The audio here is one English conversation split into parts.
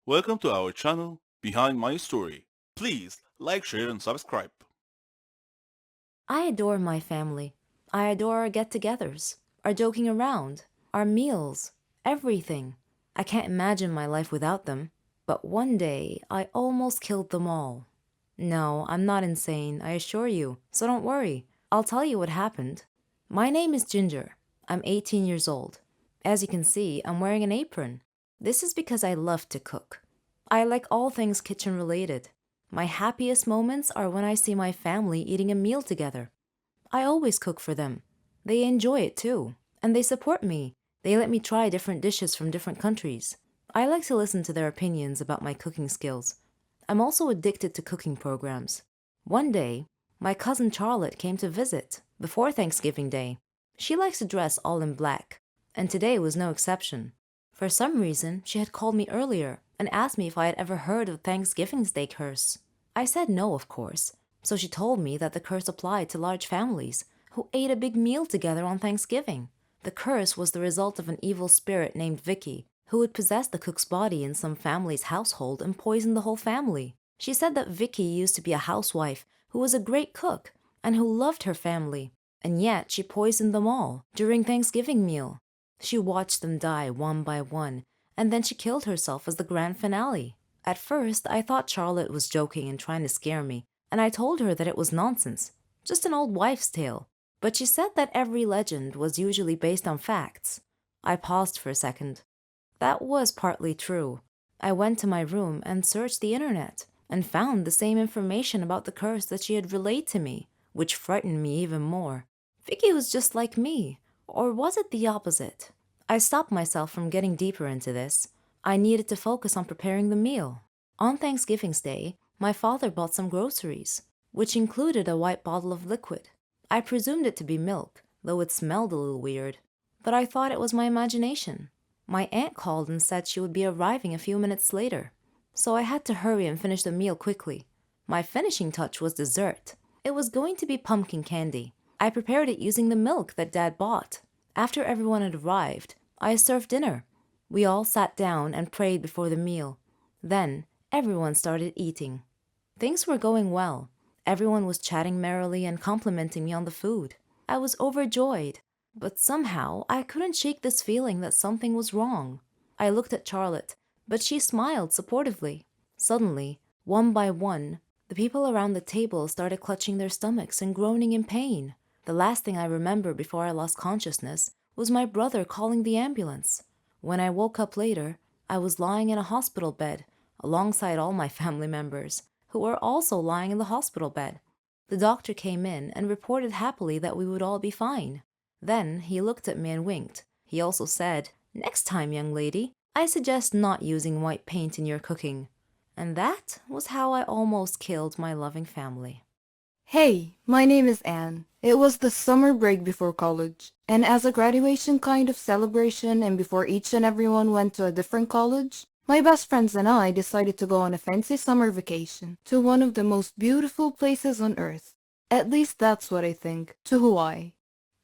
Welcome to our channel, Behind My Story. Please like, share, and subscribe. I adore my family. I adore our get-togethers, our joking around, our meals, everything. I can't imagine my life without them. But one day, I almost killed them all. No, I'm not insane, I assure you, so don't worry. I'll tell you what happened. My name is Ginger. I'm 18 years old. As you can see, I'm wearing an apron. This is because I love to cook. I like all things kitchen related. My happiest moments are when I see my family eating a meal together. I always cook for them. They enjoy it too, and they support me. They let me try different dishes from different countries. I like to listen to their opinions about my cooking skills. I'm also addicted to cooking programs. One day, my cousin Charlotte came to visit before Thanksgiving Day. She likes to dress all in black, and today was no exception. For some reason, she had called me earlier and asked me if I had ever heard of Thanksgiving's Day curse. I said no, of course, so she told me that the curse applied to large families who ate a big meal together on Thanksgiving. The curse was the result of an evil spirit named Vicky, who would possess the cook's body in some family's household and poison the whole family. She said that Vicky used to be a housewife who was a great cook and who loved her family, and yet she poisoned them all during Thanksgiving meal. She watched them die one by one, and then she killed herself as the grand finale. At first, I thought Charlotte was joking and trying to scare me, and I told her that it was nonsense, just an old wives' tale. But she said that every legend was usually based on facts. I paused for a second. That was partly true. I went to my room and searched the internet and found the same information about the curse that she had relayed to me, which frightened me even more. Vicky was just like me, or was it the opposite? I stopped myself from getting deeper into this. I needed to focus on preparing the meal. On Thanksgiving's Day, my father bought some groceries, which included a white bottle of liquid. I presumed it to be milk, though it smelled a little weird. But I thought it was my imagination. My aunt called and said she would be arriving a few minutes later, so I had to hurry and finish the meal quickly. My finishing touch was dessert. It was going to be pumpkin candy. I prepared it using the milk that Dad bought. After everyone had arrived, I served dinner. We all sat down and prayed before the meal. Then, everyone started eating. Things were going well. Everyone was chatting merrily and complimenting me on the food. I was overjoyed, but somehow I couldn't shake this feeling that something was wrong. I looked at Charlotte, but she smiled supportively. Suddenly, one by one, the people around the table started clutching their stomachs and groaning in pain. The last thing I remember before I lost consciousness was my brother calling the ambulance. When I woke up later, I was lying in a hospital bed alongside all my family members, who were also lying in the hospital bed. The doctor came in and reported happily that we would all be fine. Then he looked at me and winked. He also said, "Next time, young lady, I suggest not using white paint in your cooking." And that was how I almost killed my loving family. Hey, my name is Anne. It was the summer break before college, and as a graduation kind of celebration and before each and everyone went to a different college, my best friends and I decided to go on a fancy summer vacation to one of the most beautiful places on earth. At least that's what I think, to Hawaii.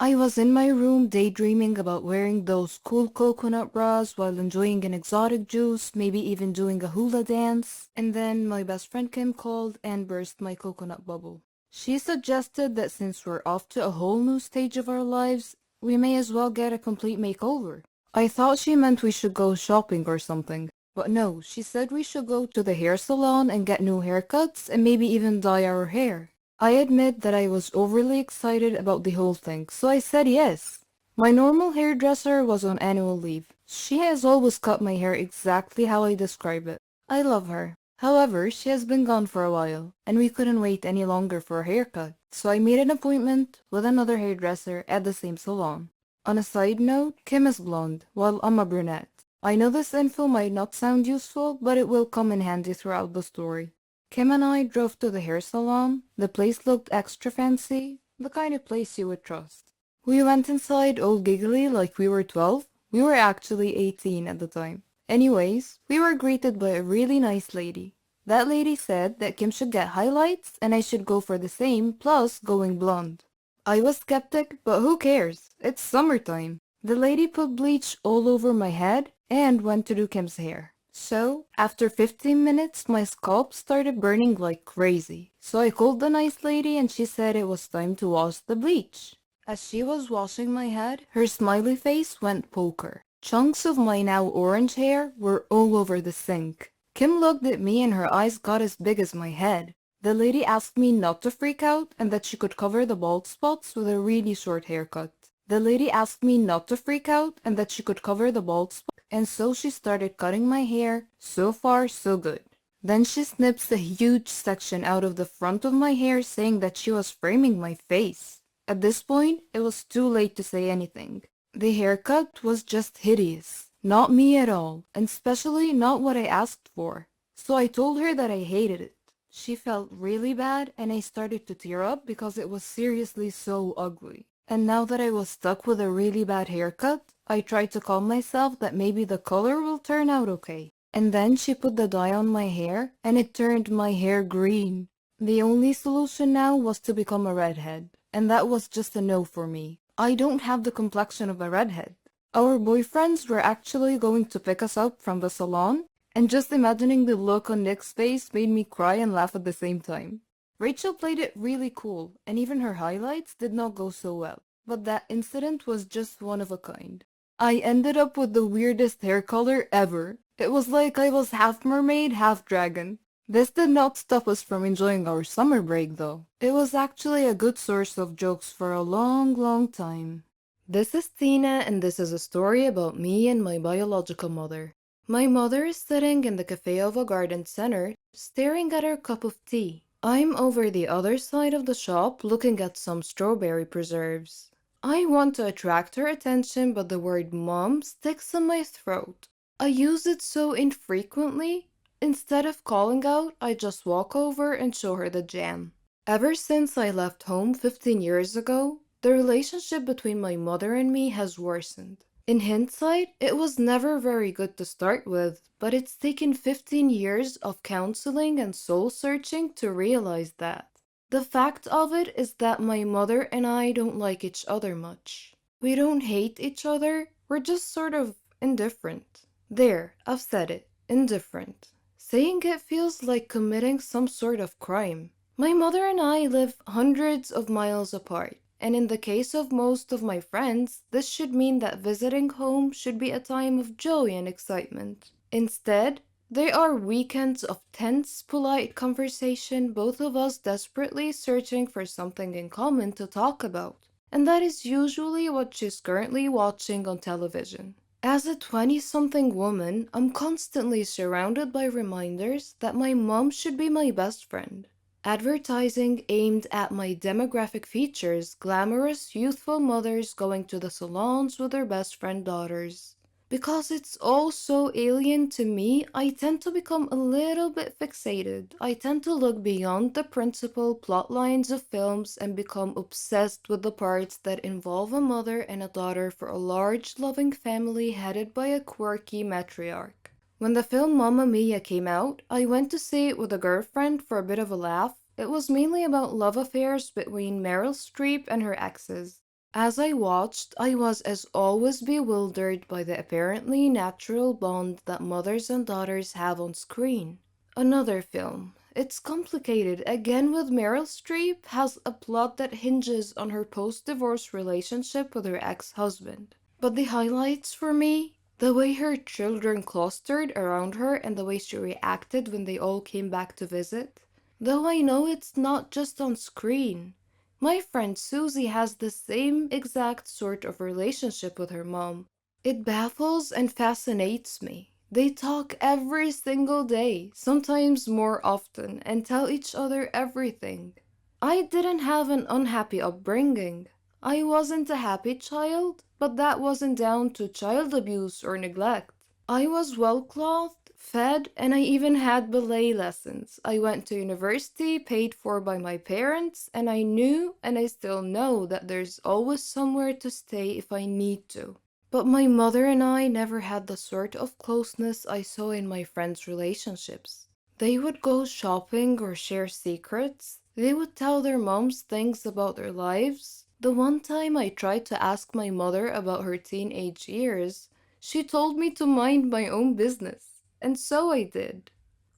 I was in my room daydreaming about wearing those cool coconut bras while enjoying an exotic juice, maybe even doing a hula dance, and then my best friend Kim called and burst my coconut bubble. She suggested that since we're off to a whole new stage of our lives, we may as well get a complete makeover. I thought she meant we should go shopping or something, but no, she said we should go to the hair salon and get new haircuts and maybe even dye our hair. I admit that I was overly excited about the whole thing, so I said yes. My normal hairdresser was on annual leave. She has always cut my hair exactly how I describe it. I love her. However, she has been gone for a while, and we couldn't wait any longer for a haircut, so I made an appointment with another hairdresser at the same salon. On a side note, Kim is blonde, while I'm a brunette. I know this info might not sound useful, but it will come in handy throughout the story. Kim and I drove to the hair salon. The place looked extra fancy, the kind of place you would trust. We went inside all giggly like we were 12. We were actually 18 at the time. Anyways, we were greeted by a really nice lady. That lady said that Kim should get highlights and I should go for the same, plus going blonde. I was skeptic, but who cares? It's summertime. The lady put bleach all over my head and went to do Kim's hair. So, after 15 minutes, my scalp started burning like crazy. So I called the nice lady and she said it was time to wash the bleach. As she was washing my head, her smiley face went poker. Chunks of my now orange hair were all over the sink. Kim looked at me and her eyes got as big as my head. The lady asked me not to freak out and that she could cover the bald spots with a really short haircut. The lady asked me not to freak out and that she could cover the bald spot, and so she started cutting my hair. So far, so good. Then she snips a huge section out of the front of my hair saying that she was framing my face. At this point, it was too late to say anything. The haircut was just hideous. Not me at all, and especially not what I asked for. So I told her that I hated it. She felt really bad and I started to tear up because it was seriously so ugly. And now that I was stuck with a really bad haircut, I tried to calm myself that maybe the color will turn out okay. And then she put the dye on my hair and it turned my hair green. The only solution now was to become a redhead. And that was just a no for me. I don't have the complexion of a redhead. Our boyfriends were actually going to pick us up from the salon, and just imagining the look on Nick's face made me cry and laugh at the same time. Rachel played it really cool, and even her highlights did not go so well. But that incident was just one of a kind. I ended up with the weirdest hair color ever. It was like I was half mermaid, half dragon. This did not stop us from enjoying our summer break though. It was actually a good source of jokes for a long time. This is Tina and this is a story about me and my biological mother. My mother is sitting in the cafe of a garden center, staring at her cup of tea. I'm over the other side of the shop looking at some strawberry preserves. I want to attract her attention, but the word mom sticks in my throat. I use it so infrequently. Instead of calling out, I just walk over and show her the jam. Ever since I left home 15 years ago, the relationship between my mother and me has worsened. In hindsight, it was never very good to start with, but it's taken 15 years of counseling and soul searching to realize that. The fact of it is that my mother and I don't like each other much. We don't hate each other, we're just sort of indifferent. There, I've said it, indifferent. Saying it feels like committing some sort of crime. My mother and I live hundreds of miles apart. And in the case of most of my friends, this should mean that visiting home should be a time of joy and excitement. Instead, they are weekends of tense, polite conversation, both of us desperately searching for something in common to talk about. And that is usually what she's currently watching on television. As a 20-something woman, I'm constantly surrounded by reminders that my mom should be my best friend. Advertising aimed at my demographic features glamorous, youthful mothers going to the salons with their best friend daughters. Because it's all so alien to me, I tend to become a little bit fixated. I tend to look beyond the principal plot lines of films and become obsessed with the parts that involve a mother and a daughter for a large, loving family headed by a quirky matriarch. When the film Mamma Mia came out, I went to see it with a girlfriend for a bit of a laugh. It was mainly about love affairs between Meryl Streep and her exes. As I watched, I was as always bewildered by the apparently natural bond that mothers and daughters have on screen. Another film. It's complicated, again with Meryl Streep, has a plot that hinges on her post-divorce relationship with her ex-husband. But the highlights for me, the way her children clustered around her and the way she reacted when they all came back to visit. Though I know it's not just on screen. My friend Susie has the same exact sort of relationship with her mom. It baffles and fascinates me. They talk every single day, sometimes more often, and tell each other everything. I didn't have an unhappy upbringing. I wasn't a happy child, but that wasn't down to child abuse or neglect. I was well-clothed, fed, and I even had ballet lessons. I went to university, paid for by my parents, and I knew, and I still know, that there's always somewhere to stay if I need to. But my mother and I never had the sort of closeness I saw in my friends' relationships. They would go shopping or share secrets. They would tell their moms things about their lives. The one time I tried to ask my mother about her teenage years, she told me to mind my own business. And so I did.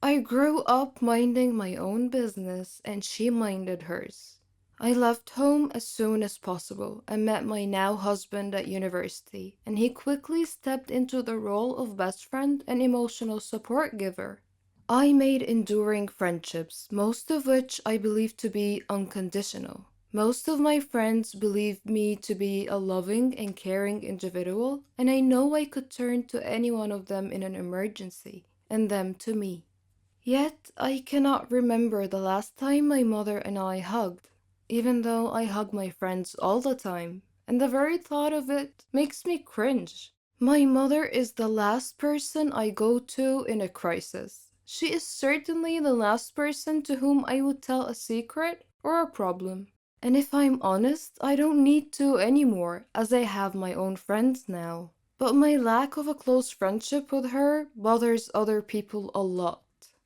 I grew up minding my own business and she minded hers. I left home as soon as possible and met my now husband at university, and he quickly stepped into the role of best friend and emotional support giver. I made enduring friendships, most of which I believe to be unconditional. Most of my friends believe me to be a loving and caring individual, and I know I could turn to any one of them in an emergency, and them to me. Yet, I cannot remember the last time my mother and I hugged, even though I hug my friends all the time, and the very thought of it makes me cringe. My mother is the last person I go to in a crisis. She is certainly the last person to whom I would tell a secret or a problem. And if I'm honest, I don't need to anymore, as I have my own friends now. But my lack of a close friendship with her bothers other people a lot.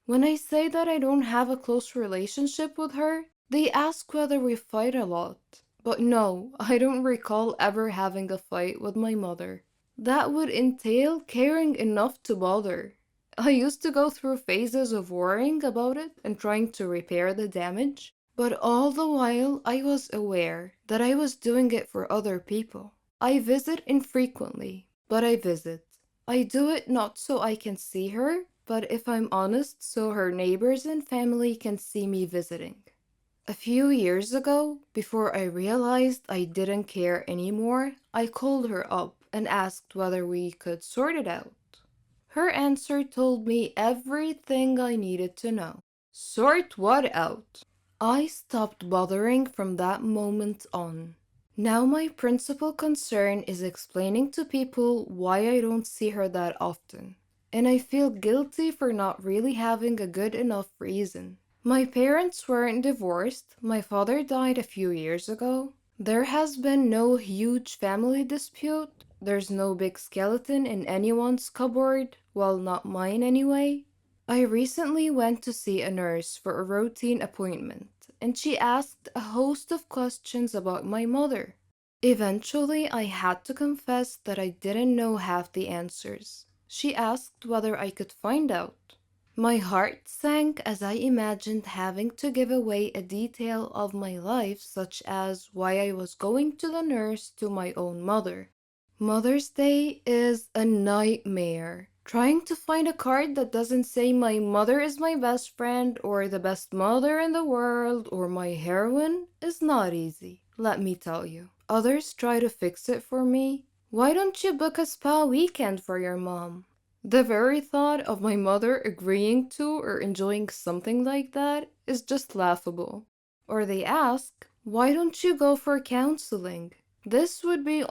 When I say that I don't have a close relationship with her, they ask whether we fight a lot. But no, I don't recall ever having a fight with my mother. That would entail caring enough to bother. I used to go through phases of worrying about it and trying to repair the damage, but all the while I was aware that I was doing it for other people. I visit infrequently, but I visit. I do it not so I can see her, but if I'm honest, so her neighbors and family can see me visiting. A few years ago, before I realized I didn't care anymore, I called her up and asked whether we could sort it out. Her answer told me everything I needed to know. Sort what out? I stopped bothering from that moment on. Now my principal concern is explaining to people why I don't see her that often. And I feel guilty for not really having a good enough reason. My parents weren't divorced. My father died a few years ago. There has been no huge family dispute. There's no big skeleton in anyone's cupboard. Well, not mine anyway. I recently went to see a nurse for a routine appointment, and she asked a host of questions about my mother. Eventually, I had to confess that I didn't know half the answers. She asked whether I could find out. My heart sank as I imagined having to give away a detail of my life, such as why I was going to the nurse, to my own mother. Mother's Day is a nightmare. Trying to find a card that doesn't say my mother is my best friend or the best mother in the world or my heroine is not easy, let me tell you. Others try to fix it for me. Why don't you book a spa weekend for your mom? The very thought of my mother agreeing to or enjoying something like that is just laughable. Or they ask, why don't you go for counseling? This would be all